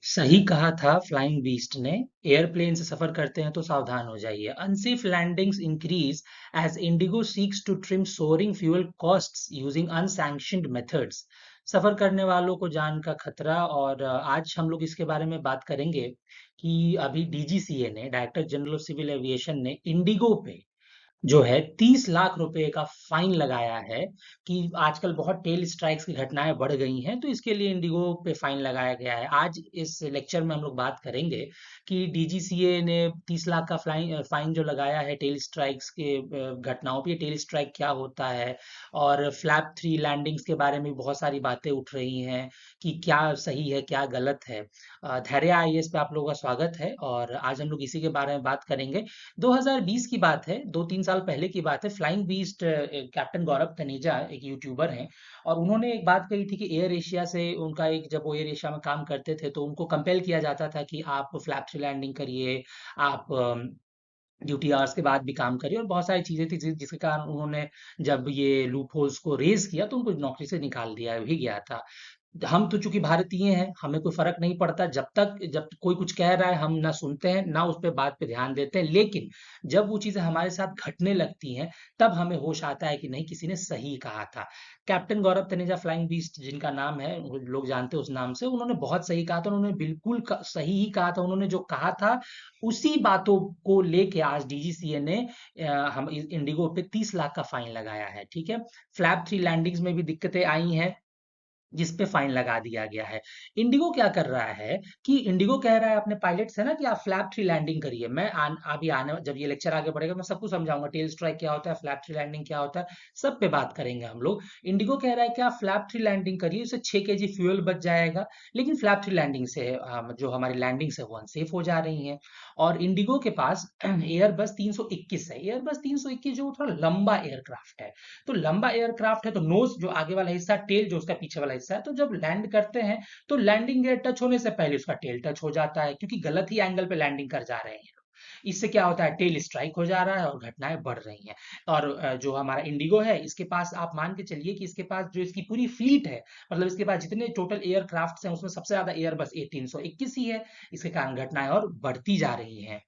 सही कहा था फ्लाइंग बीस्ट ने। एयरप्लेन से सफर करते हैं तो सावधान हो जाइए। Unsafe landings increase as IndiGo seeks to trim soaring fuel costs using unsanctioned methods. सफर करने वालों को जान का खतरा। और आज हम लोग इसके बारे में बात करेंगे कि अभी डीजीसीए ने, director general of civil aviation ने, इंडिगो पे जो है 30 लाख रुपए का फाइन लगाया है कि आजकल बहुत टेल स्ट्राइक्स की घटनाएं बढ़ गई हैं, तो इसके लिए इंडिगो पे फाइन लगाया गया है। आज इस लेक्चर में हम लोग बात करेंगे कि डीजीसीए ने 30 लाख का फाइन जो लगाया है टेल स्ट्राइक्स के घटनाओं पे। टेल स्ट्राइक क्या होता है, और फ्लैप 3 लैंडिंग्स के बारे में बहुत सारी बातें उठ रही हैं कि क्या सही है क्या गलत है। धैर्य आईएएस पे आप लोगों का स्वागत है, और आज हम लोग इसी के बारे में बात करेंगे। 2020 की बात है, 2-3 साल पहले की बात है। फ्लाइंग बीस्ट कैप्टन गौरव तनेजा एक यूट्यूबर हैं, और उन्होंने एक बात कही थी कि एयर एशिया से उनका एक, जब वो एयर एशिया में काम करते थे तो उनको कंपेल किया जाता था कि आप फ्लैप 3 लैंडिंग करिए, आप ड्यूटी आवर्स के बाद भी काम करिए, और बहुत सारी चीजें थी जिसके कारण उन्होंने, जब ये लूप होल्स को रेज किया तो उनको नौकरी से निकाल दिया भी गया था। हम तो चूंकि भारतीय हैं, हमें कोई फर्क नहीं पड़ता। जब कोई कुछ कह रहा है हम ना सुनते हैं ना उस पे बात पे ध्यान देते हैं, लेकिन जब वो चीजें हमारे साथ घटने लगती हैं तब हमें होश आता है कि नहीं, किसी ने सही कहा था। कैप्टन गौरव तनेजा फ्लाइंग बीस्ट जिनका नाम है, वो लोग जानते हैं उस नाम से, उन्होंने बहुत सही कहा था। उन्होंने बिल्कुल सही ही कहा था। उन्होंने जो कहा था उसी बातों को लेके आज डीजीसीए ने हम इंडिगो पे 30 लाख का फाइन लगाया है। ठीक है। फ्लैप 3 लैंडिंग्स में भी दिक्कतें आई हैं जिस पे फाइन लगा दिया गया है। इंडिगो क्या कर रहा है कि इंडिगो कह रहा है अपने पायलट से ना कि आप फ्लैप 3 लैंडिंग करिए। मैं अभी आने, जब ये लेक्चर आगे बढ़ेगा मैं सबको समझाऊंगा टेल स्ट्राइक क्या होता है, फ्लैप 3 लैंडिंग क्या होता है, सब पे बात करेंगे हम लोग। इंडिगो कह रहा है कि आप फ्लैप 3 लैंडिंग करिए, उससे 6 kg फ्यूल बच जाएगा। लेकिन फ्लैप 3 लैंडिंग से जो हमारी लैंडिंग्स है वो अनसेफ हो जा रही हैं। और इंडिगो के पास एयरबस 321 है। एयरबस 321 जो थोड़ा लंबा एयरक्राफ्ट है, तो लंबा एयरक्राफ्ट है तो नोज जो आगे वाला हिस्सा, टेल जो उसका पीछे वाला हिस्सा है, तो जब लैंड करते हैं तो लैंडिंग गियर टच होने से पहले उसका टेल टच हो जाता है, क्योंकि गलत ही एंगल पे लैंडिंग कर जा रहे हैं। इससे क्या होता है, टेल स्ट्राइक हो जा रहा है और घटनाएं बढ़ रही हैं। और जो हमारा इंडिगो है, इसके पास आप मान के चलिए कि इसके पास जो इसकी पूरी फ्लीट है, मतलब इसके पास जितने टोटल एयरक्राफ्ट हैं उसमें सबसे ज्यादा एयरबस A321 ही है। इसके कारण घटनाएं और बढ़ती जा रही हैं।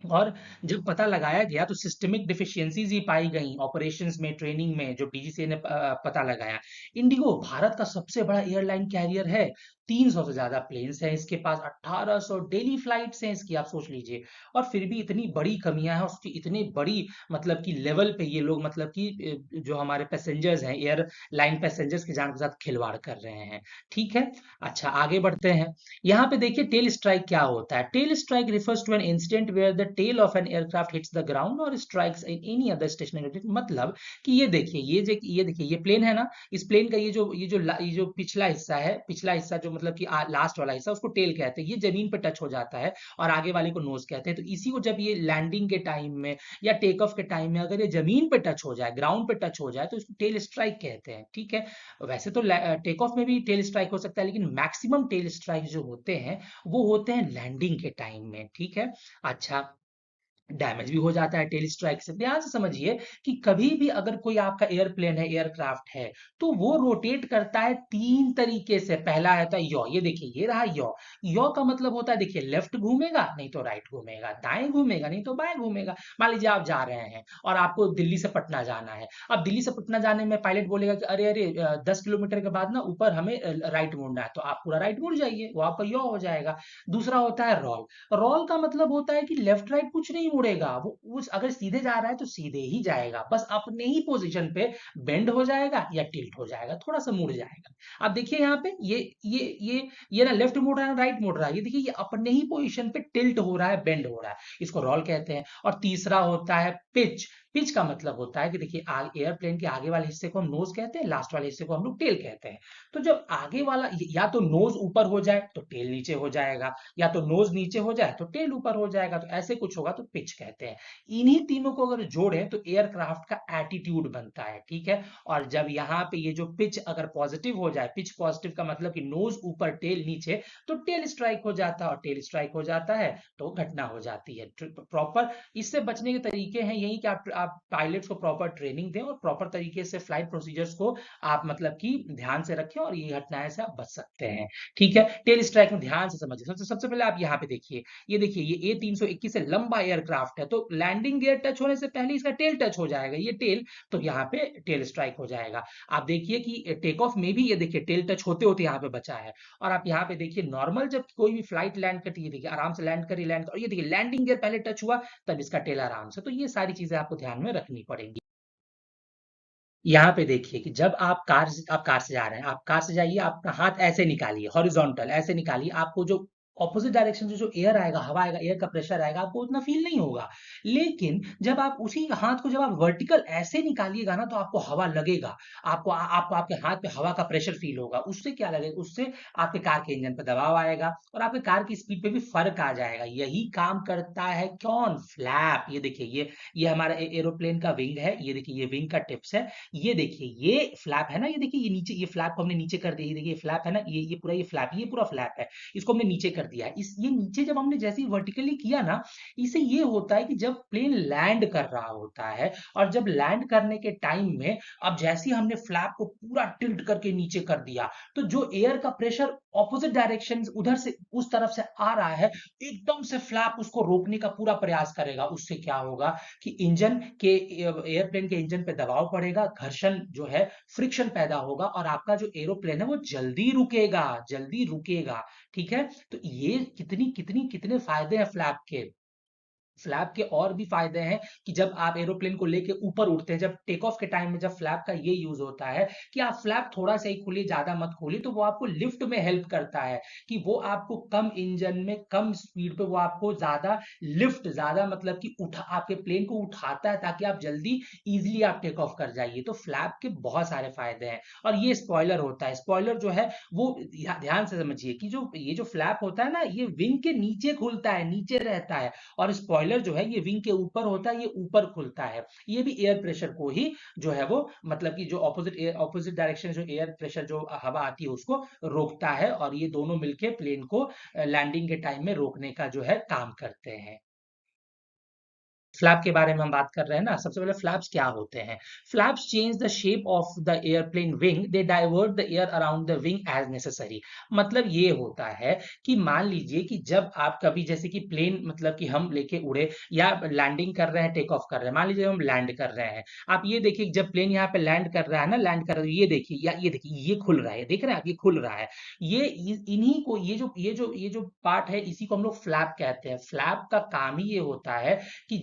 और जब पता लगाया गया तो सिस्टमिक डिफिशियंसीज ही पाई गई ऑपरेशंस में, ट्रेनिंग में, जो डीजीसीए ने पता लगाया। इंडिगो भारत का सबसे बड़ा एयरलाइन कैरियर है। 300 से ज्यादा प्लेन्स हैं इसके पास, 1800 डेली फ्लाइट्स हैं इसकी, आप सोच लीजिए। और फिर भी इतनी बड़ी कमियां हैं उसकी, इतनी बड़ी मतलब कि लेवल पे ये लोग, मतलब कि जो हमारे पैसेंजर्स हैं, एयरलाइन पैसेंजर्स की जान के साथ खिलवाड़ कर रहे हैं। ठीक है। अच्छा, आगे बढ़ते हैं। यहाँ पे देखिए टेल स्ट्राइक क्या होता है। Tail strike refers to an incident where the tail of an aircraft hits the ground और strikes in any other stationary object. मतलब कि ये देखिए, ये देखिए, ये प्लेन है ना, इस प्लेन का ये जो पिछला हिस्सा है, पिछला हिस्सा जो मतलब कि लास्ट वाला हिस्सा, उसको टेल कहते हैं। ये जमीन पे टच हो जाता है और आगे वाले को नोज कहते हैं। तो इसी को जब ये लैंडिंग के टाइम में या टेक ऑफ के टाइम में अगर ये जमीन पे टच हो जाए, ग्राउंड पे टच हो जाए, तो इसको टेल स्ट्राइक कहते हैं। ठीक है। वैसे तो टेक ऑफ में भी टेल स्ट्राइक हो सकता है, लेकिन मैक्सिमम टेल स्ट्राइक जो होते हैं वो होते हैं लैंडिंग के टाइम में। ठीक है। अच्छा, डैमेज भी हो जाता है टेल स्ट्राइक से। ध्यान से समझिए कि कभी भी अगर कोई आपका एयरप्लेन है, एयरक्राफ्ट है, तो वो रोटेट करता है 3 तरीके से। पहला है यौ, ये देखिए, ये रहा यौ। यौ का मतलब होता है, देखिए, लेफ्ट घूमेगा नहीं तो राइट घूमेगा, दाएं घूमेगा नहीं तो बाएं घूमेगा। मान लीजिए आप जा रहे हैं और आपको दिल्ली से पटना जाना है। अब दिल्ली से पटना जाने में पायलट बोलेगा कि अरे अरे 10 किलोमीटर के बाद ना ऊपर हमें राइट मुड़ना है, तो आप पूरा राइट मुड़ जाइए, वो आपका यौ हो जाएगा। दूसरा होता है रोल। रोल का मतलब होता है कि लेफ्ट राइट कुछ नहीं मुड़ेगा, वो उस अगर सीधे जा रहा है तो सीधे ही जाएगा, बस अपने ही पोजीशन पे बेंड हो जाएगा या टिल्ट हो जाएगा, थोड़ा सा मुड़ जाएगा। अब देखिए यहाँ पे ये ना लेफ्ट मुड़ रहा है ना राइट मुड़ रहा है, ये देखिए ये अपने ही पोजीशन पे टिल्ट हो रहा है, बेंड हो रहा है, इसको रोल कहते हैं। और तीसरा होता है पिच। पिच का मतलब होता है कि देखिए एयरप्लेन के आगे वाले हिस्से को हम नोज कहते हैं, लास्ट वाले हिस्से को हम लोग टेल कहते हैं। तो जब आगे वाला या तो नोज ऊपर हो जाए तो टेल नीचे हो जाएगा, या तो नोज नीचे हो जाए तो टेल ऊपर हो जाएगा, तो ऐसे कुछ होगा तो पिच कहते हैं। इन्हीं तीनों को अगर जोड़े तो एयरक्राफ्ट का एटीट्यूड बनता है। ठीक है। और जब यहाँ पे ये जो पिच अगर पॉजिटिव हो जाए, पिच पॉजिटिव का मतलब कि नोज ऊपर टेल नीचे, तो टेल स्ट्राइक हो जाता है, और टेल स्ट्राइक हो जाता है तो घटना हो जाती है प्रॉपर। इससे बचने के तरीके हैं यही कि आप पायलट्स को प्रॉपर ट्रेनिंग दें और प्रॉपर तरीके से फ्लाइट प्रोसीजर्स को आप मतलब कि ध्यान से रखें और ये घटनाएं से आप बच सकते हैं। ठीक है, टेल स्ट्राइक में ध्यान से समझिए। सबसे पहले आप यहाँ पे देखिए, ये देखिए ये A321 से लंबा एयरक्राफ्ट है, तो लैंडिंग गियर टच होने से पहले इसका टेल टच हो जाएगा, ये टेल, तो यहाँ पे टेल स्ट्राइक हो जाएगा। आप देखिए कि टेक ऑफ में भी ये देखिए टेल टच होते होते यहाँ पे बचा है। और आप यहाँ पे देखिए नॉर्मल जब कोई भी फ्लाइट लैंड करती है, देखिए आराम से लैंड करी, लैंड, और ये देखिए लैंडिंग गियर पहले टच हुआ तब इसका टेल आराम से। तो ये सारी चीजें आपको ध्यान में रखनी पड़ेंगी। यहाँ पे देखिए कि जब आप कार से जा रहे हैं, आप कार से जाइए, आपका हाथ ऐसे निकालिए, हॉरिजॉन्टल ऐसे निकालिए, आपको जो ऑपोजिट डायरेक्शन से जो एयर आएगा, हवा आएगा, एयर का प्रेशर आएगा, आपको उतना फील नहीं होगा। लेकिन जब आप उसी हाथ को जब आप वर्टिकल ऐसे निकालिएगा ना, तो आपको हवा लगेगा, आपको आपके हाथ पे हवा का प्रेशर फील होगा। उससे क्या लगेगा, उससे आपके कार के इंजन पे दबाव आएगा और आपके कार की स्पीड पे भी फर्क आ जाएगा। यही काम करता है कौन, फ्लैप। ये देखिए ये हमारा एरोप्लेन का विंग है, ये देखिए ये विंग का टिप्स है। ये देखिए ये फ्लैप है ना, ये देखिए ये नीचे, ये फ्लैप को हमने नीचे कर दिया, ये देखिए ये फ्लैप है ना, ये पूरा ये फ्लैप, ये पूरा फ्लैप है, इसको हमने नीचे कर दिया है। इस ये नीचे जब हमने जैसे ही वर्टिकली किया ना, इसे ये होता है कि जब प्लेन लैंड कर रहा होता है, और जब लैंड करने के टाइम में अब जैसे ही हमने फ्लैप को पूरा टिल्ट करके नीचे कर दिया, तो जो एयर का प्रेशर ऑपोजिट डायरेक्शन उधर से उस तरफ से आ रहा है, एकदम से फ्लैप उसको रोकने का पूरा प्रयास करेगा। उससे क्या होगा कि इंजन के एयरप्लेन के इंजन पे दबाव पड़ेगा, घर्षण जो है, फ्रिक्शन पैदा होगा, और आपका जो एरोप्लेन है वो जल्दी रुकेगा, जल्दी रुकेगा। ठीक है, तो ये कितने फायदे हैं फ्लैप के। फ्लैप के और भी फायदे हैं कि जब आप एरोप्लेन को लेके ऊपर उड़ते हैं, जब टेक ऑफ के टाइम में जब फ्लैप का ये यूज होता है कि आप फ्लैप थोड़ा सा ही खोलिए, ज्यादा मत खोलिए, तो वो आपको लिफ्ट में हेल्प करता है कि वो आपको कम इंजन में कम स्पीड पे वो आपको ज्यादा लिफ्ट, ज्यादा मतलब कि उठा आपके प्लेन को उठाता है, ताकि आप जल्दी इजिली आप टेक ऑफ कर जाइए। तो फ्लैप के बहुत सारे फायदे हैं। और ये स्पॉइलर होता है, स्पॉइलर जो है वो ध्यान से समझिए कि जो ये जो फ्लैप होता है ना, ये विंग के नीचे खुलता है, नीचे रहता है, और स्पॉइलर जो है ये विंग के ऊपर होता है, ये ऊपर खुलता है। ये भी एयर प्रेशर को ही जो है वो मतलब कि जो ऑपोजिट डायरेक्शन जो एयर प्रेशर जो हवा आती है उसको रोकता है, और ये दोनों मिलके प्लेन को लैंडिंग के टाइम में रोकने का जो है काम करते हैं। फ्लैप के बारे में हम बात कर रहे हैं ना, सबसे पहले फ्लैप्स क्या होते हैं। Flaps change the shape of the airplane wing, they divert the air around the wing as necessary. मतलब ये होता है कि मान लीजिए कि जब आप कभी जैसे कि प्लेन मतलब कि हम लेके उड़े या लैंडिंग कर रहे हैं, टेक ऑफ कर रहे हैं, मान लीजिए हम लैंड कर रहे हैं, आप ये देखिए जब प्लेन यहाँ पे लैंड कर रहा है ना, लैंड कर रहा है, ये देखिए या ये देखिए ये खुल रहा है, देख रहे हैं आप, ये खुल रहा है। इन्हीं को ये जो पार्ट है, इसी को हम लोग फ्लैप कहते हैं। फ्लैप का काम ही ये होता है कि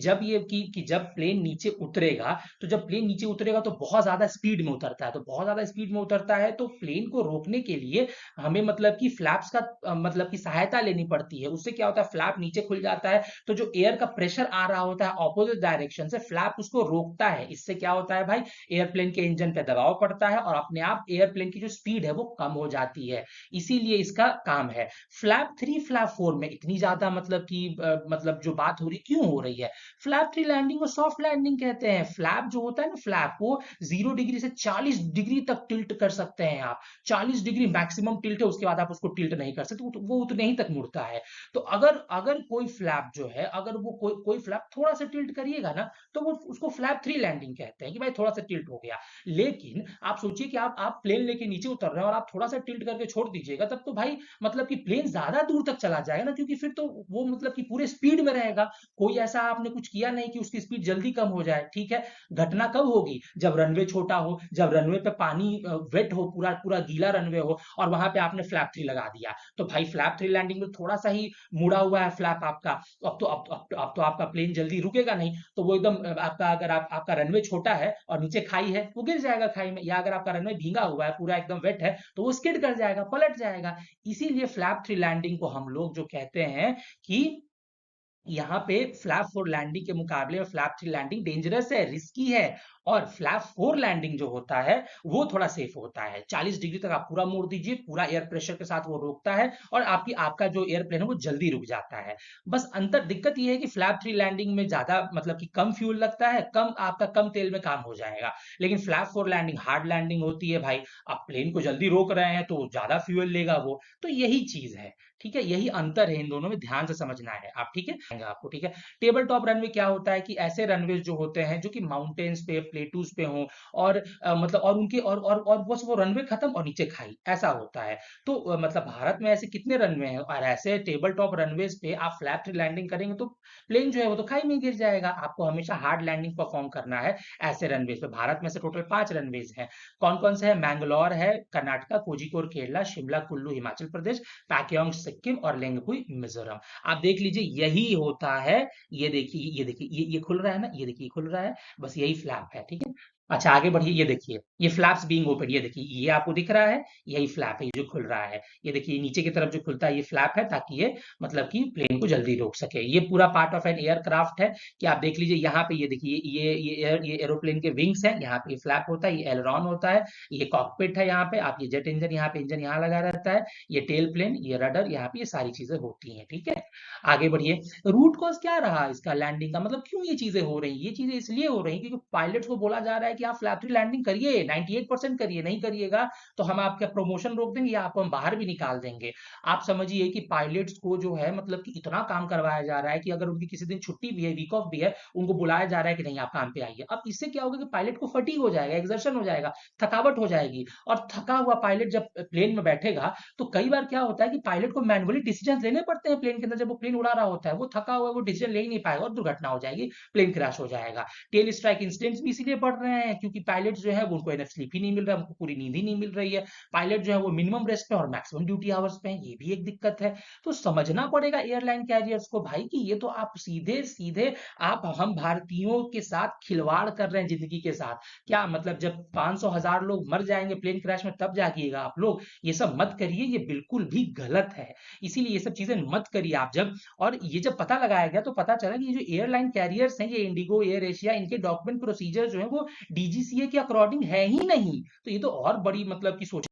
जब प्लेन नीचे उतरेगा, तो जब प्लेन नीचे उतरेगा तो बहुत ज्यादा स्पीड में उतरता है, तो बहुत ज्यादा स्पीड में उतरता है, तो प्लेन को रोकने के लिए हमें मतलब कि फ्लैप्स का मतलब कि सहायता लेनी पड़ती है। उससे क्या होता है, फ्लैप नीचे खुल जाता है, तो जो एयर का प्रेशर आ रहा होता है ऑपोजिट डायरेक्शन से, फ्लैप उसको रोकता है। इससे क्या होता है भाई, एयरप्लेन के इंजन पे दबाव पड़ता है और अपने आप एयरप्लेन की जो स्पीड है वो कम हो जाती है। इसीलिए इसका काम है। फ्लैप 3 फ्लैप 4 में इतनी ज्यादा मतलब कि मतलब जो बात हो रही क्यों हो रही है, फ्लैप थ्री लैंडिंग को सॉफ्ट लैंडिंग कहते हैं। फ्लैप जो होता है ना, फ्लैप वो 0 डिग्री से 40 डिग्री तक टिल्ट कर सकते हैं आप। 40 डिग्री मैक्सिमम टिल्ट है, उसके बाद आप उसको टिल्ट नहीं कर सकते, वो उतने ही तक मुड़ता है। तो अगर अगर कोई फ्लैप जो है, अगर वो कोई फ्लैप थोड़ा सा टिल्ट करिएगा ना, तो वो उसको फ्लैप 3 लैंडिंग कहते हैं कि भाई थोड़ा सा टिल्ट हो गया। लेकिन आप सोचिए कि आप प्लेन लेके नीचे उतर रहे हैं और आप थोड़ा सा टिल्ट करके छोड़ दीजिएगा, तब तो भाई मतलब कि प्लेन ज्यादा दूर तक चला जाएगा ना, क्योंकि फिर तो वो मतलब कि पूरे स्पीड में रहेगा। कोई ऐसा आपने कुछ किया नहीं कि उसकी स्पीड जल्दी कम हो जाए। ठीक है, घटना कब होगी, जब रनवे छोटा हो, जब रनवे पे पानी वेट हो, पूरा पूरा गीला रनवे हो, और वहां पे आपने फ्लैप 3 लगा दिया, तो भाई फ्लैप 3 लैंडिंग में थोड़ा सा ही मुड़ा हुआ है फ्लैप आपका, अब तो आपका प्लेन जल्दी रुकेगा नहीं, तो वो एकदम आपका, अगर आपका रनवे छोटा है और नीचे खाई है, वो गिर जाएगा खाई में, या अगर आपका रनवे भींगा हुआ है, पूरा एकदम वेट है, तो वो स्किड कर जाएगा, पलट जाएगा। इसीलिए फ्लैप 3 लैंडिंग को हम लोग जो कहते हैं कि यहाँ पे फ्लैप 4 लैंडिंग के मुकाबले में फ्लैप 3 लैंडिंग डेंजरस है, रिस्की है। और फ्लैप 4 लैंडिंग जो होता है वो थोड़ा सेफ होता है। 40 डिग्री तक आप पूरा मोड़ दीजिए, पूरा एयर प्रेशर के साथ वो रोकता है, और आपका जो एयरप्लेन है वो जल्दी रुक जाता है। बस अंतर दिक्कत ये है कि फ्लैप 3 लैंडिंग में ज्यादा मतलब कि कम फ्यूल लगता है, कम तेल में काम हो जाएगा। लेकिन फ्लैप 4 लैंडिंग हार्ड लैंडिंग होती है भाई, आप प्लेन को जल्दी रोक रहे हैं तो ज्यादा फ्यूल लेगा वो। तो यही चीज है, ठीक है, यही अंतर है इन दोनों में, ध्यान से समझना है आप। ठीक है, आपको, ठीक है। टेबल टॉप रनवे क्या होता है कि ऐसे रनवे जो होते हैं जो कि माउंटेन्स पे, प्लेटूज पे हों, और मतलब और उनके और बस वो रनवे खत्म और नीचे खाई, ऐसा होता है। तो मतलब भारत में ऐसे कितने रनवे हैं, और ऐसे टेबल टॉप रनवेज पे आप फ्लैट लैंडिंग करेंगे तो प्लेन जो है वो तो खाई में गिर जाएगा। आपको हमेशा हार्ड लैंडिंग परफॉर्म करना है ऐसे रनवेज पे। भारत में से टोटल 5 रनवेज हैं। कौन-कौन से हैं? मैंगलोर है कर्नाटका, कोझिकोड केरला, शिमला कुल्लू हिमाचल प्रदेश, पैक्योंग सिक्किम और लेंगपुई मिजोरम। आप देख लीजिए यही होता है। ये देखिए ये खुल रहा है ना, ये देखिए ये खुल रहा है, बस यही फ्लैप है, ठीक है। अच्छा आगे बढ़िए, ये देखिए ये फ्लैप्स बीइंग ओपन, ये देखिए ये आपको दिख रहा है, यही फ्लैप है ये जो खुल रहा है। ये देखिए नीचे की तरफ जो खुलता है ये फ्लैप है, ताकि ये मतलब कि प्लेन को जल्दी रोक सके। ये पूरा पार्ट ऑफ एन एयरक्राफ्ट है कि आप देख लीजिए यहाँ पे, ये देखिए ये एरोप्लेन के विंग्स हैं, यहाँ पे फ्लैप होता है, ये एलरॉन होता है, ये कॉकपिट है यहाँ पे, आप ये जेट इंजन, यहाँ पे इंजन यहाँ लगा रहता है, ये टेल प्लेन, ये रडर, यहाँ पे ये सारी चीजें होती हैं, ठीक है। आगे बढ़िए। रूट कॉज क्या रहा इसका लैंडिंग का, मतलब क्यों ये चीजें हो रही, ये चीजें इसलिए हो रही क्योंकि पायलट्स को बोला जा रहा है कि आप फ्लैप थ्री लैंडिंग करिए, 98% करिए, नहीं करिएगा तो हम आपका प्रमोशन रोक देंगे या आपको हम बाहर भी निकाल देंगे। आप समझिए कि पायलट्स को जो है मतलब कि इतना काम करवाया जा रहा है कि अगर उनकी किसी दिन छुट्टी भी है, वीक ऑफ भी है, उनको बुलाया जा रहा है कि नहीं आप काम पे आइए। अब इससे क्या होगा कि पायलट को फटीग हो जाएगा, एक्सर्शन हो जाएगा, थकावट हो जाएगी, और थका हुआ पायलट जब प्लेन में बैठेगा तो कई बार क्या होता है कि पायलट को मैनुअली डिसीजन लेने पड़ते हैं प्लेन के अंदर। जब वो प्लेन उड़ा रहा होता है, वो थका हुआ है, वो डिसीजन ले ही नहीं पाएगा और दुर्घटना हो जाएगी, प्लेन क्रैश हो जाएगा। टेल स्ट्राइक इंसिडेंट्स भी इसीलिए बढ़ रहे हैं क्योंकि पायलट जो है वो उनको एनफ स्लीप ही नहीं मिल रहा है, उनको पूरी नींद ही नहीं मिल रही है। पायलट जो है वो मिनिमम रेस्ट पे और मैक्सिमम ड्यूटी आवर्स पे है, ये भी एक दिक्कत है। तो समझना पड़ेगा एयरलाइन कैरियर्स को भाई कि ये तो आप सीधे सीधे आप हम भारतीयों के साथ खिलवाड़ कर रहे हैं जिंदगी के साथ। क्या मतलब जब 500,000 लोग मर जाएंगे प्लेन क्रैश में तब जागिएगा आप लोग, ये सब मत करिए, ये बिल्कुल भी गलत है। इसीलिए ये सब चीजें मत करिए आप। जब और ये जब पता लगाया गया तो पता चला कि ये जो एयरलाइन कैरियर्स हैं, ये इंडिगो, एयर एशिया, इनके डॉक्यूमेंट प्रोसीजर जो है वो डीजीसीए के अकॉर्डिंग है ही नहीं। तो ये तो और बड़ी मतलब की सोच।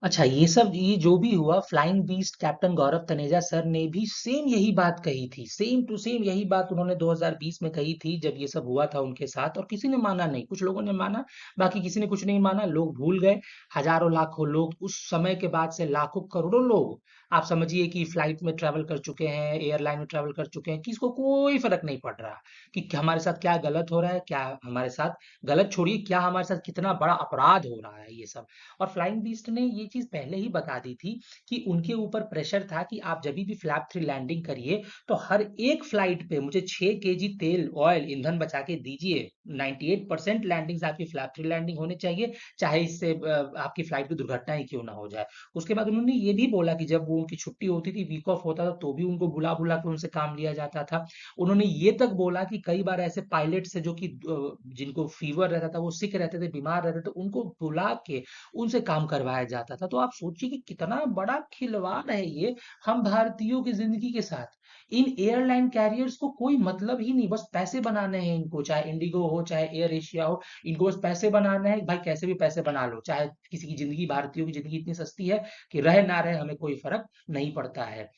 अच्छा ये सब ये जो भी हुआ, फ्लाइंग बीस्ट कैप्टन गौरव तनेजा सर ने भी सेम यही बात कही थी, सेम टू सेम यही बात उन्होंने 2020 में कही थी जब ये सब हुआ था उनके साथ, और किसी ने माना नहीं। कुछ लोगों ने माना, बाकी किसी ने कुछ नहीं माना, लोग भूल गए। हजारों लाखों लोग उस समय के बाद से, लाखों करोड़ों लोग आप समझिए कि फ्लाइट में ट्रेवल कर चुके हैं, एयरलाइन में ट्रेवल कर चुके हैं, किसको कोई फर्क नहीं पड़ रहा कि हमारे साथ क्या गलत हो रहा है, क्या हमारे साथ गलत छोड़िए, क्या हमारे साथ कितना बड़ा अपराध हो रहा है ये सब। और फ्लाइंग बीस्ट ने ये चीज पहले ही बता दी थी कि उनके ऊपर प्रेशर था कि आप जब भी फ्लैप थ्री लैंडिंग करिए तो हर एक फ्लाइट पे मुझे 6 kg तेल, ऑयल, ईंधन बचा के दीजिए। 98% लैंडिंग्स आपकी फ्लैप थ्री लैंडिंग होनी चाहिए, चाहे इससे आपकी फ्लाइट की दुर्घटना ही क्यों ना हो जाए। उसके बाद उन्होंने ये भी बोला कि जब वो उनकी छुट्टी होती थी, वीक ऑफ होता था, तो भी उनको बुला बुला के उनसे काम लिया जाता था। उन्होंने ये तक बोला कि कई बार ऐसे पायलट्स है जो कि जिनको फीवर रहता था, वो सिक रहते थे, बीमार रहते थे, उनको बुला के उनसे काम करवाया जाता था। तो आप सोचिए कि कितना बड़ा खिलवाड़ है ये हम भारतीयों की जिंदगी के साथ। इन एयरलाइन कैरियर्स को कोई मतलब ही नहीं, बस पैसे बनाने हैं इनको, चाहे इंडिगो हो चाहे एयर एशिया हो, इनको बस पैसे बनाना है भाई, कैसे भी पैसे बना लो, चाहे किसी की जिंदगी, भारतीयों की जिंदगी इतनी सस्ती है कि रहे ना रहे हमें कोई फर्क नहीं पड़ता है।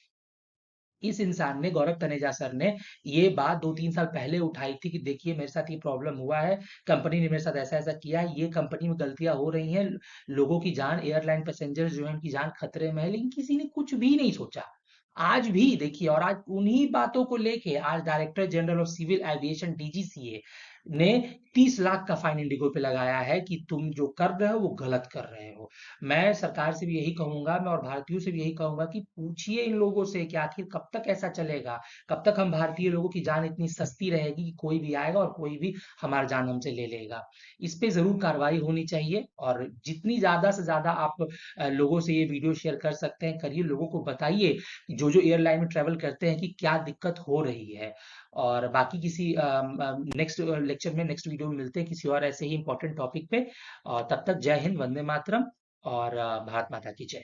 इस इंसान ने, गौरव तनेजा सर ने, ये बात 2-3 साल पहले उठाई थी कि देखिए मेरे साथ ये प्रॉब्लम हुआ है, कंपनी ने मेरे साथ ऐसा ऐसा किया है, ये कंपनी में गलतियां हो रही हैं, लोगों की जान, एयरलाइन पैसेंजर्स जो है उनकी जान खतरे में है, लेकिन किसी ने कुछ भी नहीं सोचा। आज भी देखिए, और आज उन्हीं बातों को लेके आज director general of civil aviation DGCA ने 30 लाख का फाइन इंडिगो पे लगाया है कि तुम जो कर रहे हो वो गलत कर रहे हो। मैं सरकार से भी यही कहूंगा, मैं और भारतीयों से भी यही कहूंगा कि पूछिए इन लोगों से कि आखिर कब तक ऐसा चलेगा, कब तक हम भारतीय लोगों की जान इतनी सस्ती रहेगी कि कोई भी आएगा और कोई भी हमारी जान हमसे ले लेगा। इस पे जरूर कार्रवाई होनी चाहिए, और जितनी ज्यादा से ज्यादा आप लोगों से ये वीडियो शेयर कर सकते हैं करिए, लोगों को बताइए कि जो एयरलाइन में ट्रेवल करते हैं कि क्या दिक्कत हो रही है। और बाकी किसी नेक्स्ट लेक्चर में, नेक्स्ट वीडियो में मिलते हैं किसी और ऐसे ही इंपॉर्टेंट टॉपिक पे। और तब तक जय हिंद, वंदे मातरम, और भारत माता की जय।